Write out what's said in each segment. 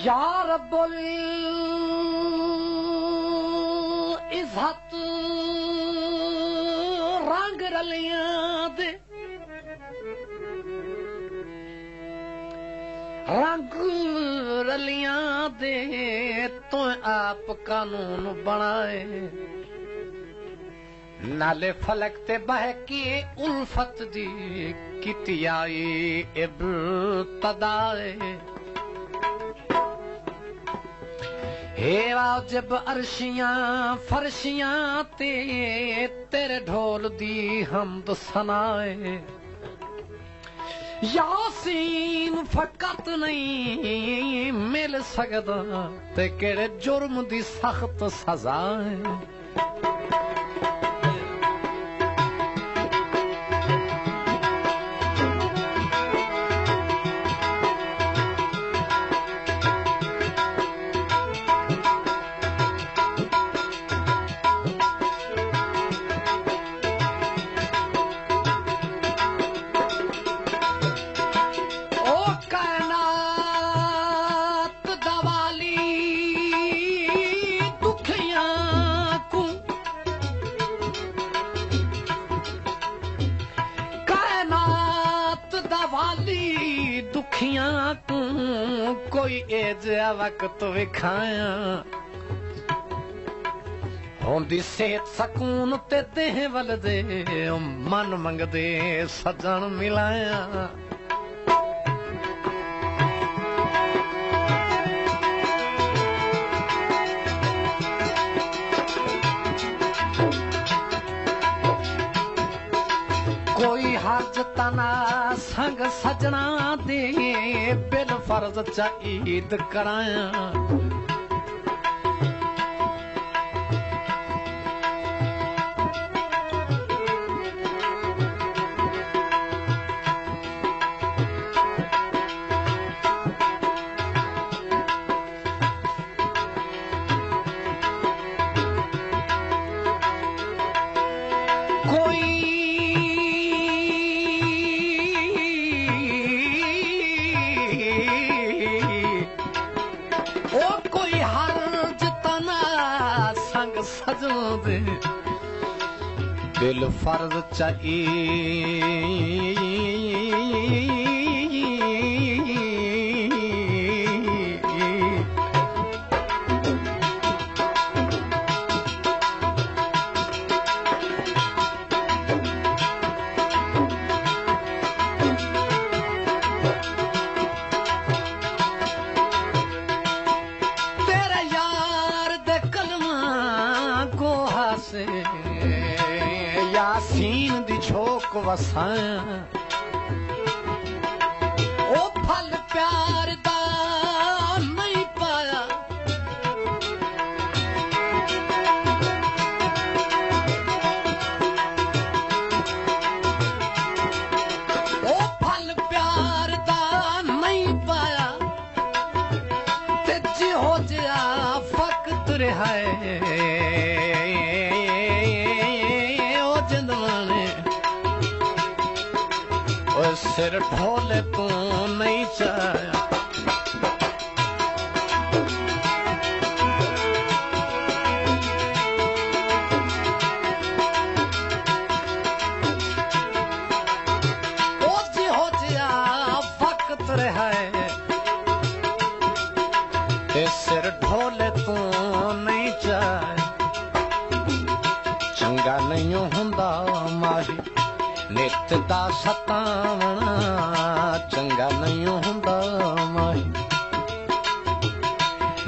या रब्बुल इज़्ज़त रंग रलियां दे रंग रलियां दे तो आप कानून बनाए नाले फलक ते बहकी उल्फत दी कितियाई इब्तदाए हे वाजिब अर्शियां फरशियां ते तेरे ढोल दी हमद सनाए यासीन फकत नहीं मिल सकदा ते केड़े जुर्म दी सख्त सजा है कोई एजा वक्त विखाया होंदी सेहत सकून ते देह वल दे मन मंगदे सजन मिलाया कोई हज तना संग सजना दे बिल फर्ज चा ईद कराया बिल फर्ज तेरे यार दे कलमा गोहा से यासीन दी झोंक वसाया ओ फल प्यार दा नहीं पाया ओ फल प्यार दा नहीं पाया ते जिहो जिहा फकत रहा सिर ढोले तू नहीं चाया ओ जी हो जिया फकत रहा सिर ढोले तू नहीं चाया चंगा नहीं हुंदा माही नित दा सतावना चंगा नहीं हुंदा माही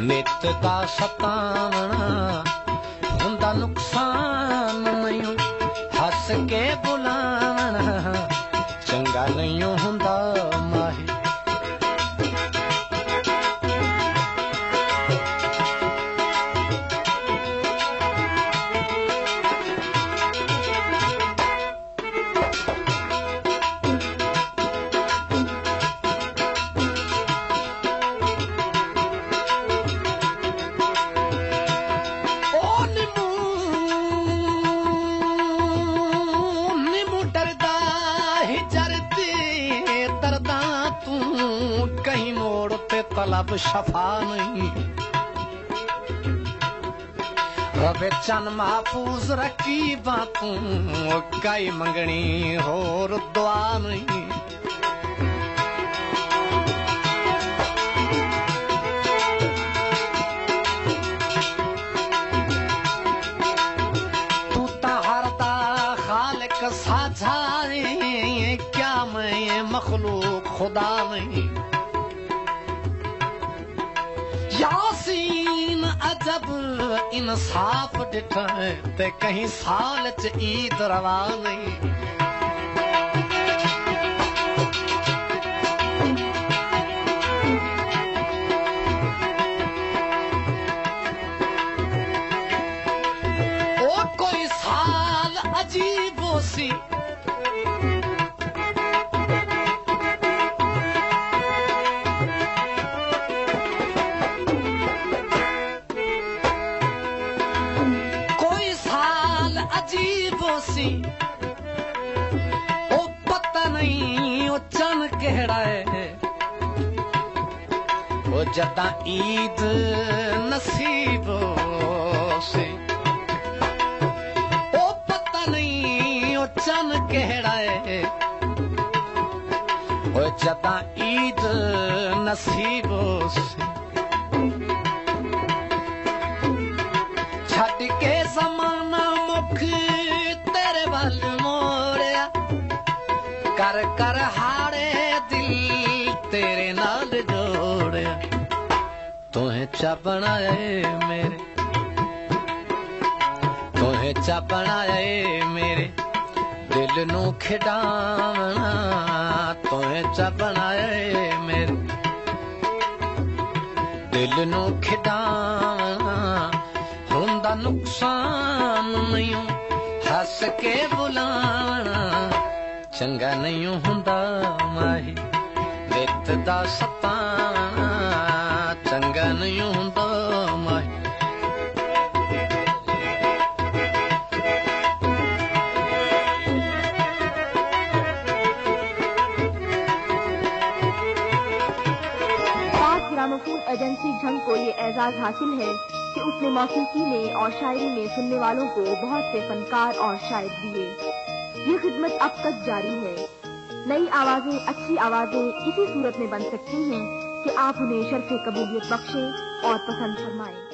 नित दा सतावना हुंदा नुकसान नहीं हस के बुलावना चंगा नहीं हुंदा माही तलब शफा नहीं। रबे चन महफूज रखी बातूं काई मंगनी होर दुआ नहीं। तू तहरदा खालिक साझा है, क्या मैं मखलूक खुदा नहीं। यासीन अजब इंसाफ डिठा ते कहीं साल च ईद रवा नहीं। ओ कोई साल अजीब सी अजीबो सी ओ पता नहीं ओ चन केड़ा है। ओ जदा ईद नसीबो सी ओ पता नहीं ओ चन केड़ा है। ओ जदा ईद नसीबो सी छड़ के जमाना तेरे बल मोड़िया कर कर हारे दिल तेरे नाल जोड़िया। तुहें चा बनाए मेरे, तुहें चा बनाए मेरे दिल नू खिडावना। तुहें चा बनाए मेरे दिल नू खिडावना। हुंदा नुकसान नहीं हस के बुलाना, चंगा नहीं हुंदा माही वित दा सताना। चंगा नहीं हुंदा माही। पाक ग्रामोफोन एजेंसी झंग को ये एजाज हासिल है कि उसने मौसीकी में और शायरी में सुनने वालों को बहुत से फनकार और शायर दिए। ये खिदमत अब तक जारी है। नई आवाजें, अच्छी आवाजें इसी सूरत में बन सकती हैं कि आप उन्हें शर्फ़े कबूलियत बख्शें और पसंद फरमाएं।